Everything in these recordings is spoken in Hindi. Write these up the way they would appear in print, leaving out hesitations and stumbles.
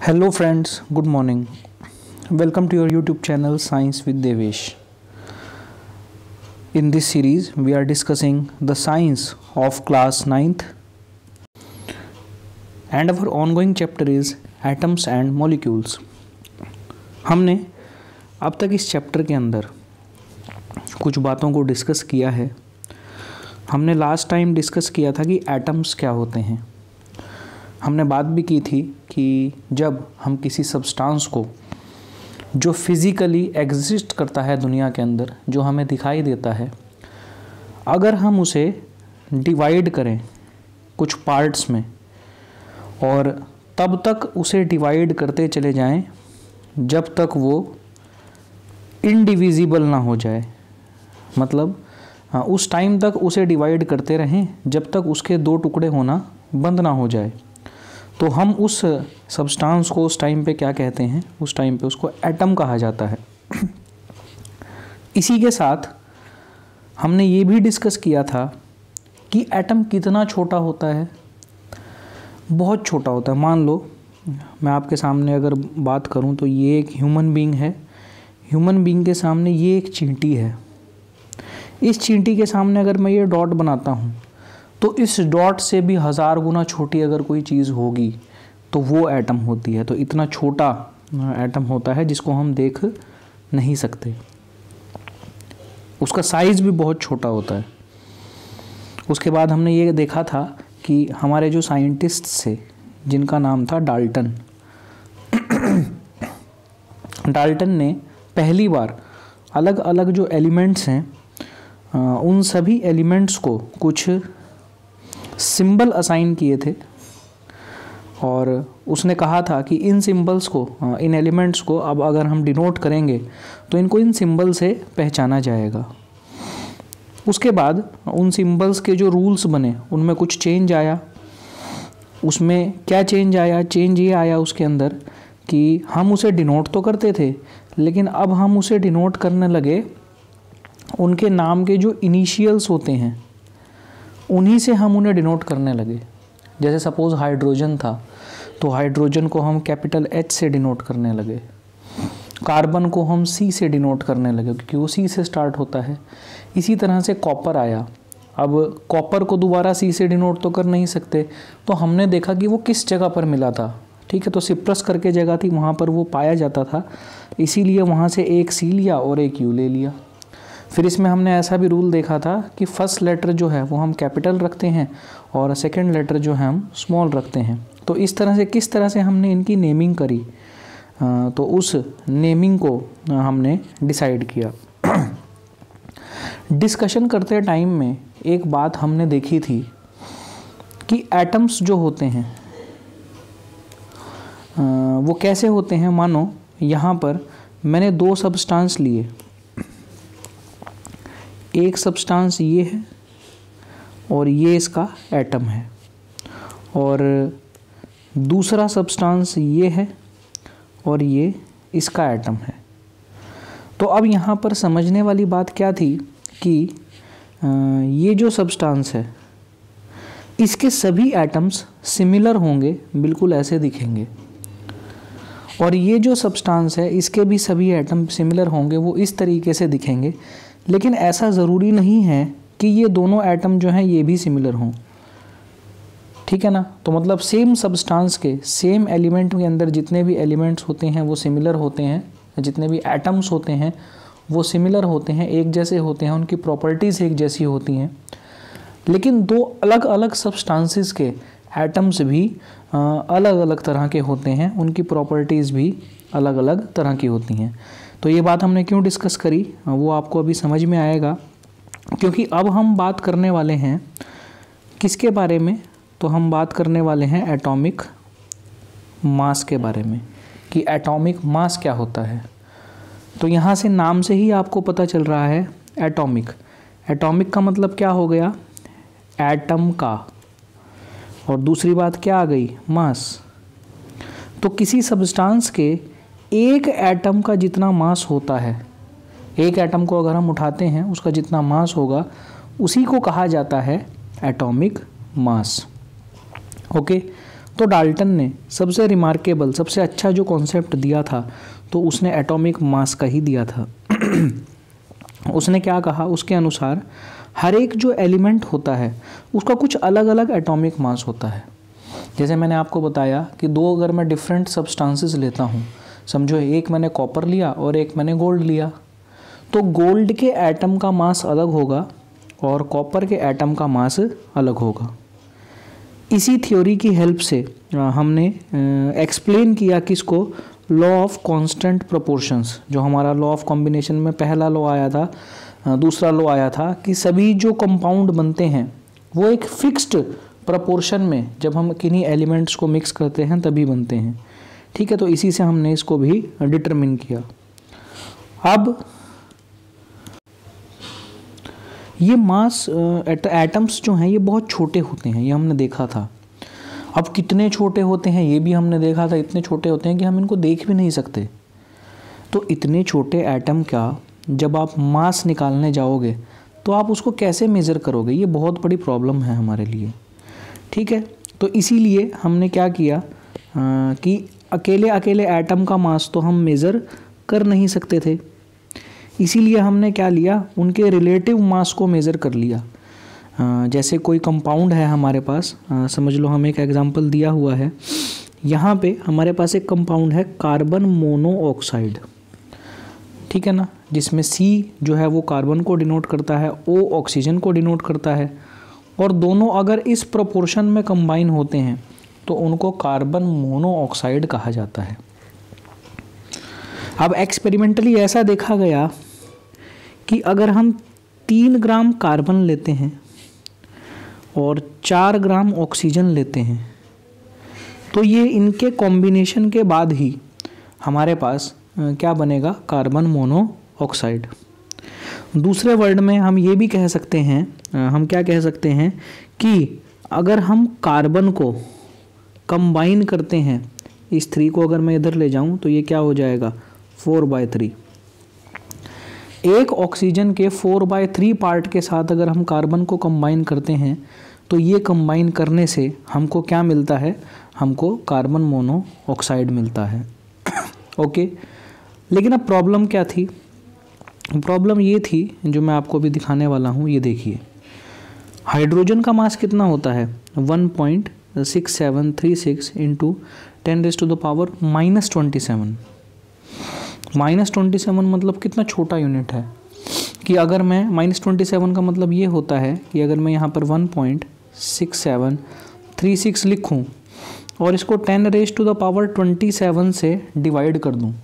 Hello friends, good morning. Welcome to your YouTube channel Science with Devesh. In this series, we are discussing the science of class 9th and our ongoing chapter is atoms and molecules. हमने अब तक इस चैप्टर के अंदर कुछ बातों को डिस्कस किया है। हमने लास्ट टाइम डिस्कस किया था कि एटम्स क्या होते हैं। हमने बात भी की थी कि जब हम किसी सब्सटेंस को जो फिज़िकली एग्जिस्ट करता है दुनिया के अंदर, जो हमें दिखाई देता है, अगर हम उसे डिवाइड करें कुछ पार्ट्स में और तब तक उसे डिवाइड करते चले जाएं जब तक वो इनडिविजिबल ना हो जाए, मतलब उस टाइम तक उसे डिवाइड करते रहें जब तक उसके दो टुकड़े होना बंद ना हो जाए, तो हम उस सब्सटेंस को उस टाइम पे क्या कहते हैं, उस टाइम पे उसको एटम कहा जाता है। इसी के साथ हमने ये भी डिस्कस किया था कि एटम कितना छोटा होता है। बहुत छोटा होता है। मान लो मैं आपके सामने अगर बात करूं तो ये एक ह्यूमन बीइंग है। ह्यूमन बीइंग के सामने ये एक चींटी है। इस चींटी के सामने अगर मैं ये डॉट बनाता हूं तो इस डॉट से भी 1000 गुना छोटी अगर कोई चीज़ होगी तो वो एटम होती है। तो इतना छोटा एटम होता है जिसको हम देख नहीं सकते। उसका साइज़ भी बहुत छोटा होता है। उसके बाद हमने ये देखा था कि हमारे जो साइंटिस्ट थे जिनका नाम था डाल्टन, डाल्टन ने पहली बार अलग अलग जो एलिमेंट्स हैं उन सभी एलिमेंट्स को कुछ सिंबल असाइन किए थे और उसने कहा था कि इन सिंबल्स को, इन एलिमेंट्स को अब अगर हम डिनोट करेंगे तो इनको इन सिंबल से पहचाना जाएगा। उसके बाद उन सिंबल्स के जो रूल्स बने उनमें कुछ चेंज आया। उसमें क्या चेंज आया? चेंज ये आया उसके अंदर कि हम उसे डिनोट तो करते थे, लेकिन अब हम उसे डिनोट करने लगे उनके नाम के जो इनिशियल्स होते हैं उन्हीं से हम उन्हें डिनोट करने लगे। जैसे सपोज़ हाइड्रोजन था तो हाइड्रोजन को हम कैपिटल H से डिनोट करने लगे। कार्बन को हम C से डिनोट करने लगे क्योंकि वो C से स्टार्ट होता है। इसी तरह से कॉपर आया। अब कॉपर को दोबारा C से डिनोट तो कर नहीं सकते, तो हमने देखा कि वो किस जगह पर मिला था। ठीक है, तो सिप्रस करके जगह थी, वहाँ पर वो पाया जाता था, इसीलिए वहाँ से एक C लिया और एक U ले लिया। फिर इसमें हमने ऐसा भी रूल देखा था कि फर्स्ट लेटर जो है वो हम कैपिटल रखते हैं और सेकंड लेटर जो है हम स्मॉल रखते हैं। तो इस तरह से किस तरह से हमने इनकी नेमिंग करी, तो उस नेमिंग को हमने डिसाइड किया। डिस्कशन करते टाइम में एक बात हमने देखी थी कि एटम्स जो होते हैं वो कैसे होते हैं। मानो यहाँ पर मैंने दो सब्सटेंस लिए, एक सब्सटेंस ये है और ये इसका एटम है, और दूसरा सब्सटेंस ये है और ये इसका एटम है। तो अब यहाँ पर समझने वाली बात क्या थी कि ये जो सब्सटेंस है इसके सभी एटम्स सिमिलर होंगे, बिल्कुल ऐसे दिखेंगे, और ये जो सब्सटेंस है इसके भी सभी एटम सिमिलर होंगे, वो इस तरीके से दिखेंगे। लेकिन ऐसा ज़रूरी नहीं है कि ये दोनों एटम जो हैं ये भी सिमिलर हों। ठीक है ना? तो मतलब सेम सब्सटेंस के सेम एलिमेंट के अंदर जितने भी एलिमेंट्स होते हैं वो सिमिलर होते हैं, जितने भी एटम्स होते हैं वो सिमिलर होते हैं, एक जैसे होते हैं, उनकी प्रॉपर्टीज़ एक जैसी होती हैं। लेकिन दो अलग अलग सब्सटेंसेस के एटम्स भी अलग अलग तरह के होते हैं, उनकी प्रॉपर्टीज़ भी अलग अलग तरह की होती हैं। तो ये बात हमने क्यों डिस्कस करी वो आपको अभी समझ में आएगा, क्योंकि अब हम बात करने वाले हैं किसके बारे में, तो हम बात करने वाले हैं एटॉमिक मास के बारे में, कि एटॉमिक मास क्या होता है। तो यहाँ से नाम से ही आपको पता चल रहा है एटॉमिक। एटॉमिक का मतलब क्या हो गया? एटम का। और दूसरी बात क्या आ गई? मास। तो किसी सब्सटेंस के एक एटम का जितना मास होता है, एक एटम को अगर हम उठाते हैं उसका जितना मास होगा उसी को कहा जाता है एटॉमिक मास। ओके, तो डाल्टन ने सबसे रिमार्केबल, सबसे अच्छा जो कॉन्सेप्ट दिया था तो उसने एटॉमिक मास का ही दिया था। उसने क्या कहा, उसके अनुसार हर एक जो एलिमेंट होता है उसका कुछ अलग अलग एटॉमिक मास होता है। जैसे मैंने आपको बताया कि दो अगर मैं डिफरेंट सब्सटेंसेस लेता हूँ, समझो एक मैंने कॉपर लिया और एक मैंने गोल्ड लिया, तो गोल्ड के एटम का मास अलग होगा और कॉपर के एटम का मास अलग होगा। इसी थ्योरी की हेल्प से हमने एक्सप्लेन किया किसको, लॉ ऑफ कांस्टेंट प्रोपोर्शंस। जो हमारा लॉ ऑफ कॉम्बिनेशन में पहला लॉ आया था, दूसरा लॉ आया था कि सभी जो कंपाउंड बनते हैं वो एक फिक्स्ड प्रपोर्शन में जब हम किन्हीं एलिमेंट्स को मिक्स करते हैं तभी बनते हैं। ठीक है, तो इसी से हमने इसको भी डिटरमिन किया। अब ये मास एटम्स जो हैं ये बहुत छोटे होते हैं, ये हमने देखा था। अब कितने छोटे होते हैं ये भी हमने देखा था, इतने छोटे होते हैं कि हम इनको देख भी नहीं सकते। तो इतने छोटे एटम का जब आप मास निकालने जाओगे तो आप उसको कैसे मेज़र करोगे, ये बहुत बड़ी प्रॉब्लम है हमारे लिए। ठीक है, तो इसीलिए हमने क्या किया कि अकेले अकेले एटम का मास तो हम मेज़र कर नहीं सकते थे, इसीलिए हमने क्या लिया, उनके रिलेटिव मास को मेज़र कर लिया। जैसे कोई कंपाउंड है हमारे पास, समझ लो हम एक एग्जांपल दिया हुआ है, यहाँ पे हमारे पास एक कंपाउंड है कार्बन मोनोऑक्साइड, ठीक है ना, जिसमें C जो है वो कार्बन को डिनोट करता है, O ऑक्सीजन को डिनोट करता है, और दोनों अगर इस प्रोपोर्शन में कंबाइन होते हैं तो उनको कार्बन मोनोऑक्साइड कहा जाता है। अब एक्सपेरिमेंटली ऐसा देखा गया कि अगर हम 3 ग्राम कार्बन लेते हैं और 4 ग्राम ऑक्सीजन लेते हैं तो ये इनके कॉम्बिनेशन के बाद ही हमारे पास क्या बनेगा, कार्बन मोनोऑक्साइड। दूसरे वर्ड में हम ये भी कह सकते हैं, हम क्या कह सकते हैं कि अगर हम कार्बन को कंबाइन करते हैं, इस 3 को अगर मैं इधर ले जाऊं तो ये क्या हो जाएगा, 4/3। एक ऑक्सीजन के 4/3 पार्ट के साथ अगर हम कार्बन को कंबाइन करते हैं तो ये कंबाइन करने से हमको क्या मिलता है, हमको कार्बन मोनोऑक्साइड मिलता है। ओके, लेकिन अब प्रॉब्लम क्या थी, प्रॉब्लम ये थी जो मैं आपको भी दिखाने वाला हूँ। ये देखिए, हाइड्रोजन का मास कितना होता है, 1.6736 इंटू 10⁻⁻27। -27 मतलब कितना छोटा यूनिट है कि अगर मैं -27 का मतलब ये होता है कि अगर मैं यहाँ पर 1.6736 लिखूँ और इसको 10⁻27 से डिवाइड कर दूँ,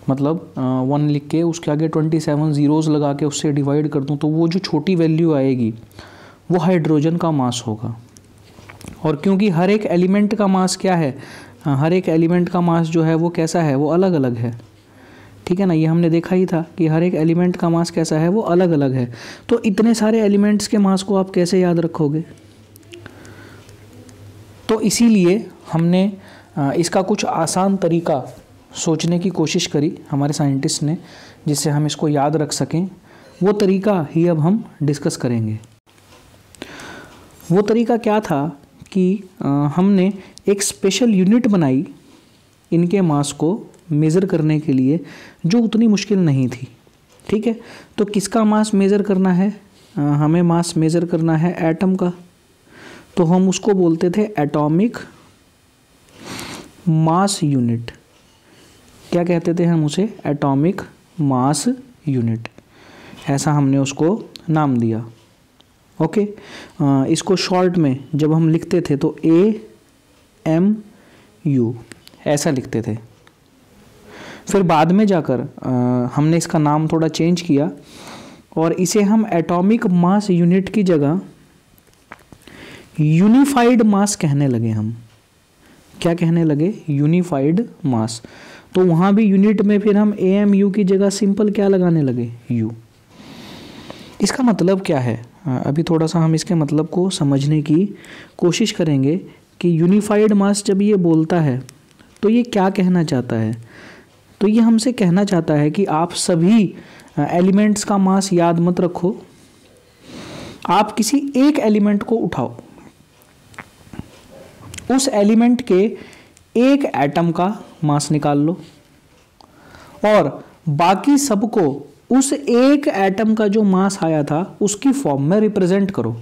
मतलब 1 लिख के उसके आगे 27 ज़ीरोज़ लगा के उससे डिवाइड कर दूँ, तो वो जो छोटी वैल्यू आएगी वो हाइड्रोजन का मास होगा। और क्योंकि हर एक एलिमेंट का मास क्या है, हर एक एलिमेंट का मास जो है वो कैसा है, वो अलग अलग है। ठीक है ना, ये हमने देखा ही था कि हर एक एलिमेंट का मास कैसा है, वो अलग अलग है। तो इतने सारे एलिमेंट्स के मास को आप कैसे याद रखोगे। तो इसीलिए हमने इसका कुछ आसान तरीका सोचने की कोशिश करी हमारे साइंटिस्ट ने, जिससे हम इसको याद रख सकें। वो तरीका ही अब हम डिस्कस करेंगे। वो तरीका क्या था कि हमने एक स्पेशल यूनिट बनाई इनके मास को मेज़र करने के लिए, जो उतनी मुश्किल नहीं थी। ठीक है, तो किसका मास मेज़र करना है, हमें मास मेज़र करना है एटम का, तो हम उसको बोलते थे एटॉमिक मास यूनिट। क्या कहते थे हम उसे, एटॉमिक मास यूनिट, ऐसा हमने उसको नाम दिया। ओके, इसको शॉर्ट में जब हम लिखते थे तो AMU ऐसा लिखते थे। फिर बाद में जाकर हमने इसका नाम थोड़ा चेंज किया और इसे हम एटॉमिक मास यूनिट की जगह यूनिफाइड मास कहने लगे। हम क्या कहने लगे, यूनिफाइड मास। तो वहाँ भी यूनिट में फिर हम AMU की जगह सिंपल क्या लगाने लगे, U। इसका मतलब क्या है, अभी थोड़ा सा हम इसके मतलब को समझने की कोशिश करेंगे कि यूनिफाइड मास जब ये बोलता है तो ये क्या कहना चाहता है। तो ये हमसे कहना चाहता है कि आप सभी एलिमेंट्स का मास याद मत रखो, आप किसी एक एलिमेंट को उठाओ उस एलिमेंट के एक एटम का मास निकाल लो और बाकी सबको उस एक एटम का जो मास आया था उसकी फॉर्म में रिप्रेजेंट करो,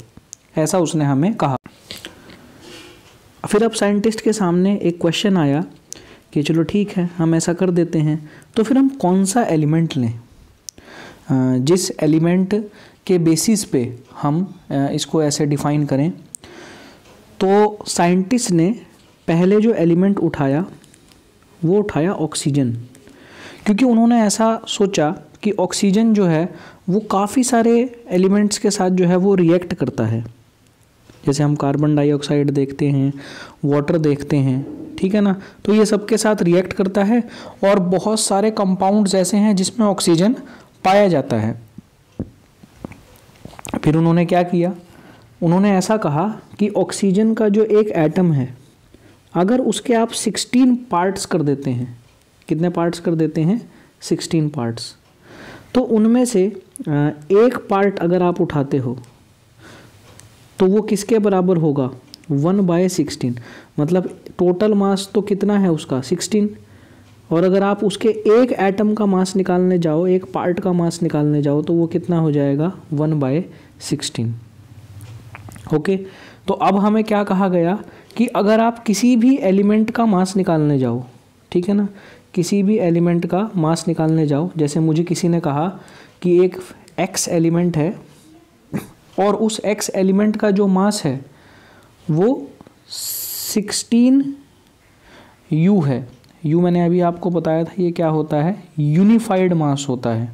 ऐसा उसने हमें कहा। फिर अब साइंटिस्ट के सामने एक क्वेश्चन आया कि चलो ठीक है हम ऐसा कर देते हैं, तो फिर हम कौन सा एलिमेंट लें जिस एलिमेंट के बेसिस पे हम इसको ऐसे डिफाइन करें। तो साइंटिस्ट ने पहले जो एलिमेंट उठाया वो उठाया ऑक्सीजन, क्योंकि उन्होंने ऐसा सोचा कि ऑक्सीजन जो है वो काफ़ी सारे एलिमेंट्स के साथ जो है वो रिएक्ट करता है। जैसे हम कार्बन डाइऑक्साइड देखते हैं, वाटर देखते हैं, ठीक है ना, तो ये सबके साथ रिएक्ट करता है और बहुत सारे कंपाउंड्स ऐसे हैं जिसमें ऑक्सीजन पाया जाता है। फिर उन्होंने क्या किया, उन्होंने ऐसा कहा कि ऑक्सीजन का जो एक एटम है अगर उसके आप 16 पार्ट्स कर देते हैं, कितने पार्ट्स कर देते हैं, 16 पार्ट्स, तो उनमें से एक पार्ट अगर आप उठाते हो तो वो किसके बराबर होगा, 1/16। मतलब टोटल मास तो कितना है उसका, 16, और अगर आप उसके एक एटम का मास निकालने जाओ, एक पार्ट का मास निकालने जाओ, तो वो कितना हो जाएगा, 1/16। ओके, तो अब हमें क्या कहा गया कि अगर आप किसी भी एलिमेंट का मास निकालने जाओ, ठीक है ना, किसी भी एलिमेंट का मास निकालने जाओ, जैसे मुझे किसी ने कहा कि एक एक्स एलिमेंट है और उस एक्स एलिमेंट का जो मास है वो 16 U है। U मैंने अभी आपको बताया था ये क्या होता है, यूनिफाइड मास होता है,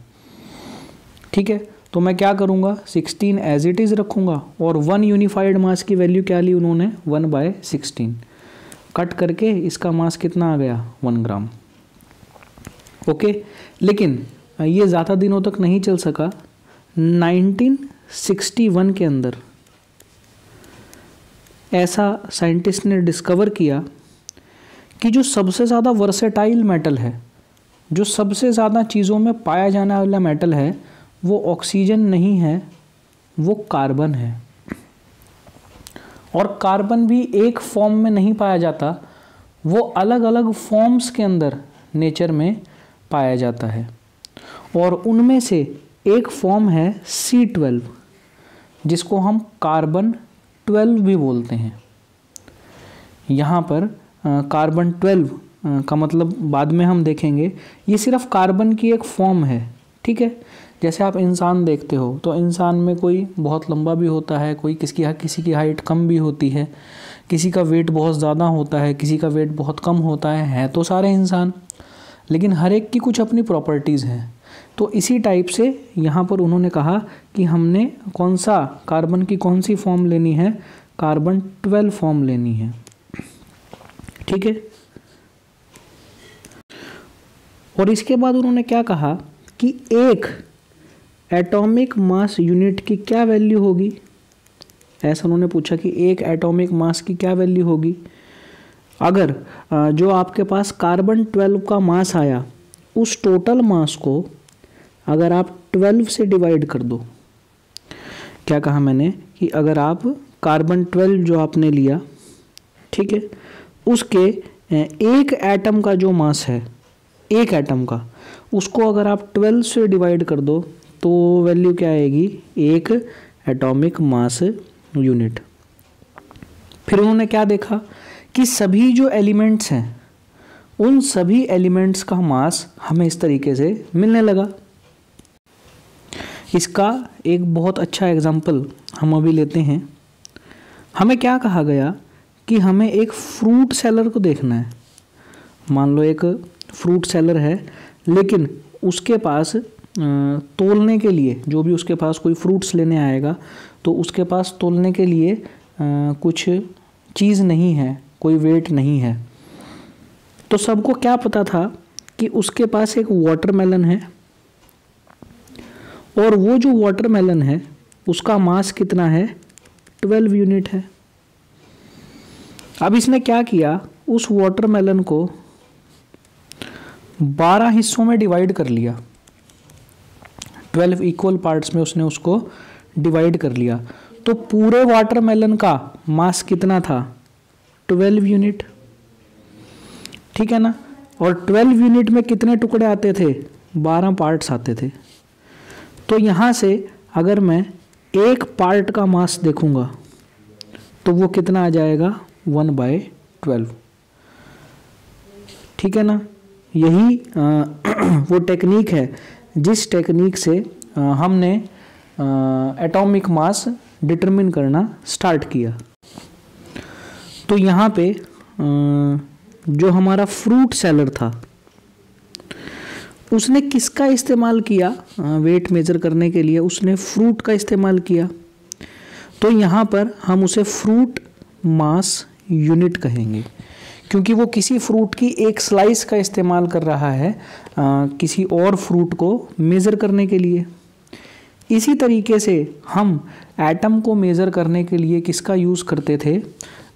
ठीक है। तो मैं क्या करूँगा, 16 एज इट इज़ रखूँगा और 1 यूनिफाइड मास की वैल्यू क्या ली उन्होंने, 1/16। कट करके इसका मास कितना आ गया, 1 ग्राम। ओके, लेकिन ये ज़्यादा दिनों तक नहीं चल सका। 1961 के अंदर ऐसा साइंटिस्ट ने डिस्कवर किया कि जो सबसे ज़्यादा वर्सेटाइल मेटल है, जो सबसे ज़्यादा चीज़ों में पाया जाने वाला मेटल है, वो ऑक्सीजन नहीं है, वो कार्बन है। और कार्बन भी एक फॉर्म में नहीं पाया जाता, वो अलग अलग फॉर्म्स के अंदर नेचर में पाया जाता है। और उनमें से एक फॉर्म है C12, जिसको हम कार्बन 12 भी बोलते हैं। यहाँ पर कार्बन 12 का मतलब बाद में हम देखेंगे, ये सिर्फ कार्बन की एक फॉर्म है, ठीक है। जैसे आप इंसान देखते हो तो इंसान में कोई बहुत लंबा भी होता है, कोई किसी की हाइट कम भी होती है, किसी का वेट बहुत ज़्यादा होता है, किसी का वेट बहुत कम होता है तो सारे इंसान, लेकिन हर एक की कुछ अपनी प्रॉपर्टीज़ हैं। तो इसी टाइप से यहाँ पर उन्होंने कहा कि हमने कौन सा, कार्बन की कौन सी फॉर्म लेनी है, कार्बन 12 फॉर्म लेनी है, ठीक है। और इसके बाद उन्होंने क्या कहा कि एक एटॉमिक मास यूनिट की क्या वैल्यू होगी, ऐसा उन्होंने पूछा कि एक एटॉमिक मास की क्या वैल्यू होगी अगर जो आपके पास कार्बन 12 का मास आया उस टोटल मास को अगर आप 12 से डिवाइड कर दो। क्या कहा मैंने कि अगर आप कार्बन 12 जो आपने लिया, ठीक है, उसके एक एटम का जो मास है, एक एटम का, उसको अगर आप 12 से डिवाइड कर दो तो वैल्यू क्या आएगी, एक एटॉमिक मास यूनिट। फिर उन्होंने क्या देखा कि सभी जो एलिमेंट्स हैं उन सभी एलिमेंट्स का मास हमें इस तरीके से मिलने लगा। इसका एक बहुत अच्छा एग्जाम्पल हम अभी लेते हैं। हमें क्या कहा गया कि हमें एक फ्रूट सेलर को देखना है। मान लो एक फ्रूट सेलर है, लेकिन उसके पास तोलने के लिए, जो भी उसके पास कोई फ्रूट्स लेने आएगा तो उसके पास तोलने के लिए कुछ चीज़ नहीं है, कोई वेट नहीं है। तो सबको क्या पता था कि उसके पास एक वाटरमेलन है और वो जो वाटरमेलन है उसका मास कितना है, 12 यूनिट है। अब इसने क्या किया, उस वाटरमेलन को 12 हिस्सों में डिवाइड कर लिया, 12 इक्वल पार्ट्स में उसने उसको डिवाइड कर लिया। तो पूरे वाटरमेलन का मास कितना था, 12 यूनिट, ठीक है ना। और 12 यूनिट में कितने टुकड़े आते थे? 12 पार्ट्स आते थे। तो यहाँ से अगर मैं एक पार्ट का मास देखूंगा तो वो कितना आ जाएगा? 1/12, ठीक है ना। यही वो टेक्निक है जिस टेक्निक से हमने एटॉमिक मास डिटरमिन करना स्टार्ट किया। तो यहाँ पे जो हमारा फ्रूट सेलर था उसने किसका इस्तेमाल किया वेट मेज़र करने के लिए? उसने फ्रूट का इस्तेमाल किया। तो यहाँ पर हम उसे फ्रूट मास यूनिट कहेंगे, क्योंकि वो किसी फ्रूट की एक स्लाइस का इस्तेमाल कर रहा है किसी और फ्रूट को मेज़र करने के लिए। इसी तरीके से हम एटम को मेज़र करने के लिए किसका यूज़ करते थे?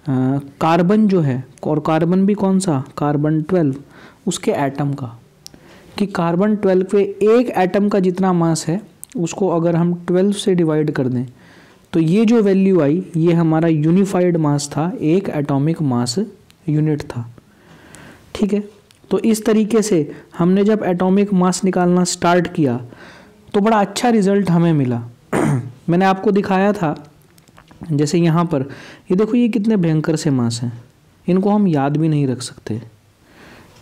कार्बन जो है, और कार्बन भी कौन सा? कार्बन 12, उसके एटम का, कि कार्बन 12 पे एक एटम का जितना मास है उसको अगर हम 12 से डिवाइड कर दें तो ये जो वैल्यू आई ये हमारा यूनिफाइड मास था, एक एटॉमिक मास यूनिट था, ठीक है। तो इस तरीके से हमने जब एटॉमिक मास निकालना स्टार्ट किया तो बड़ा अच्छा रिजल्ट हमें मिला। मैंने आपको दिखाया था, जैसे यहाँ पर ये देखो, ये कितने भयंकर से मास हैं, इनको हम याद भी नहीं रख सकते,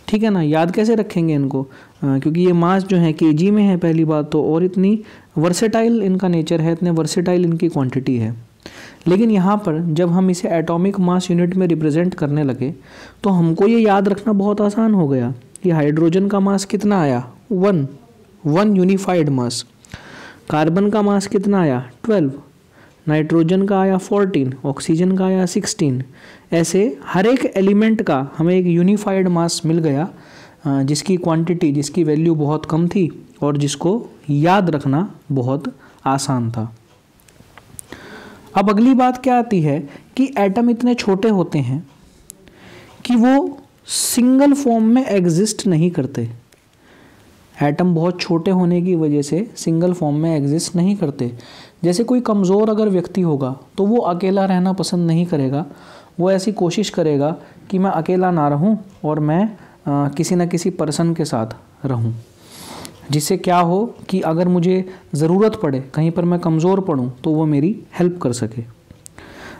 ठीक है ना। याद कैसे रखेंगे इनको? क्योंकि ये मास जो है केजी में है पहली बात तो, और इतनी वर्सेटाइल इनका नेचर है, इतने वर्सेटाइल इनकी क्वांटिटी है। लेकिन यहाँ पर जब हम इसे एटॉमिक मास यूनिट में रिप्रेजेंट करने लगे तो हमको ये याद रखना बहुत आसान हो गया कि हाइड्रोजन का मास कितना आया? 1 यूनिफाइड मास। कार्बन का मास कितना आया? 12। नाइट्रोजन का आया 14, ऑक्सीजन का आया 16। ऐसे हर एक एलिमेंट का हमें एक यूनिफाइड मास मिल गया, जिसकी क्वांटिटी, जिसकी वैल्यू बहुत कम थी और जिसको याद रखना बहुत आसान था। अब अगली बात क्या आती है कि एटम इतने छोटे होते हैं कि वो सिंगल फॉर्म में एग्जिस्ट नहीं करते। एटम बहुत छोटे होने की वजह से सिंगल फॉर्म में एग्जिस्ट नहीं करते। जैसे कोई कमज़ोर अगर व्यक्ति होगा तो वो अकेला रहना पसंद नहीं करेगा, वो ऐसी कोशिश करेगा कि मैं अकेला ना रहूं और मैं किसी न किसी पर्सन के साथ रहूं, जिससे क्या हो कि अगर मुझे ज़रूरत पड़े, कहीं पर मैं कमज़ोर पड़ूं तो वो मेरी हेल्प कर सके।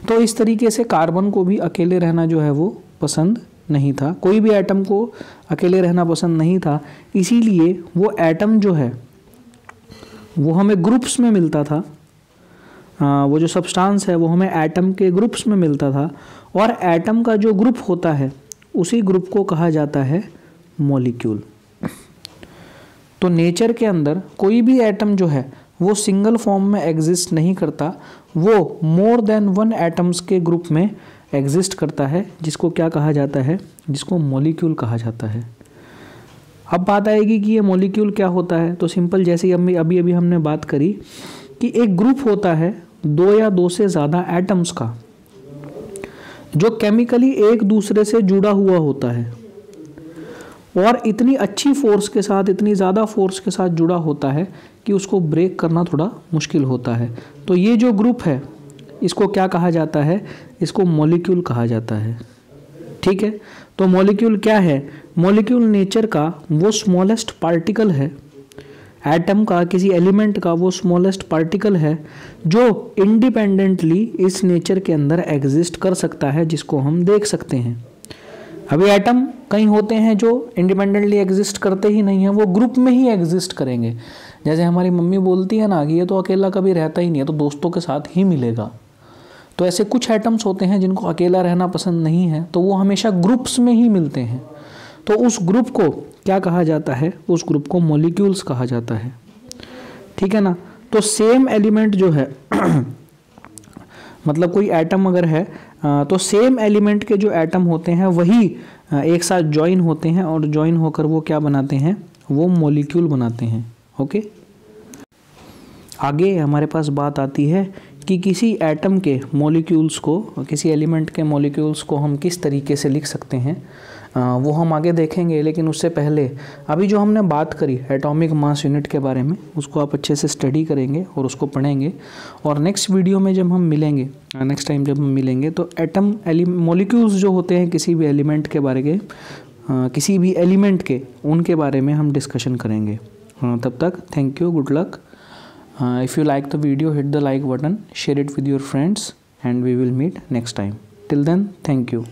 तो इस तरीके से कार्बन को भी अकेले रहना जो है वो पसंद नहीं था, कोई भी एटम को अकेले रहना पसंद नहीं था। इसीलिए वो एटम जो है वो हमें ग्रुप्स में मिलता था, वो जो सब्सटेंस है वो हमें एटम के ग्रुप्स में मिलता था, और एटम का जो ग्रुप होता है उसी ग्रुप को कहा जाता है मॉलिक्यूल। तो नेचर के अंदर कोई भी एटम जो है वो सिंगल फॉर्म में एग्जिस्ट नहीं करता, वो मोर देन 1 एटम्स के ग्रुप में एग्जिस्ट करता है, जिसको क्या कहा जाता है? जिसको मॉलिक्यूल कहा जाता है। अब बात आएगी कि ये मॉलिक्यूल क्या होता है। तो सिंपल, जैसे अभी हमने बात करी कि एक ग्रुप होता है 2 या 2 से ज़्यादा एटम्स का, जो केमिकली एक दूसरे से जुड़ा हुआ होता है और इतनी अच्छी फोर्स के साथ, इतनी ज़्यादा फोर्स के साथ जुड़ा होता है कि उसको ब्रेक करना थोड़ा मुश्किल होता है। तो ये जो ग्रुप है इसको क्या कहा जाता है? इसको मॉलिक्यूल कहा जाता है, ठीक है। तो मॉलिक्यूल क्या है? मॉलिक्यूल नेचर का वो स्मॉलेस्ट पार्टिकल है, एटम का, किसी एलिमेंट का वो स्मॉलेस्ट पार्टिकल है जो इंडिपेंडेंटली इस नेचर के अंदर एग्जिस्ट कर सकता है, जिसको हम देख सकते हैं। अभी एटम कई होते हैं जो इंडिपेंडेंटली एग्जिस्ट करते ही नहीं हैं, वो ग्रुप में ही एग्जिस्ट करेंगे। जैसे हमारी मम्मी बोलती है ना कि ये तो अकेला कभी रहता ही नहीं है, तो दोस्तों के साथ ही मिलेगा। तो ऐसे कुछ एटम्स होते हैं जिनको अकेला रहना पसंद नहीं है, तो वो हमेशा ग्रुप्स में ही मिलते हैं। तो उस ग्रुप को क्या कहा जाता है? उस ग्रुप को मॉलिक्यूल्स कहा जाता है, ठीक है ना। तो सेम एलिमेंट जो है मतलब कोई एटम अगर है तो सेम एलिमेंट के जो एटम होते हैं वही एक साथ ज्वाइन होते हैं और ज्वाइन होकर वो क्या बनाते हैं? वो मॉलिक्यूल बनाते हैं। ओके, आगे हमारे पास बात आती है कि किसी एटम के मॉलिक्यूल्स को, किसी एलिमेंट के मॉलिक्यूल्स को हम किस तरीके से लिख सकते हैं वो हम आगे देखेंगे। लेकिन उससे पहले अभी जो हमने बात करी एटॉमिक मास यूनिट के बारे में, उसको आप अच्छे से स्टडी करेंगे और उसको पढ़ेंगे। और नेक्स्ट वीडियो में जब हम मिलेंगे, नेक्स्ट टाइम जब हम मिलेंगे, तो एटम मॉलिक्यूल्स जो होते हैं किसी भी एलिमेंट के बारे के, किसी भी एलिमेंट के, उनके बारे में हम डिस्कशन करेंगे। तब तक thank you, good luck. If you like the video, hit the like button, share it with your friends, and we will meet next time. Till then, thank you.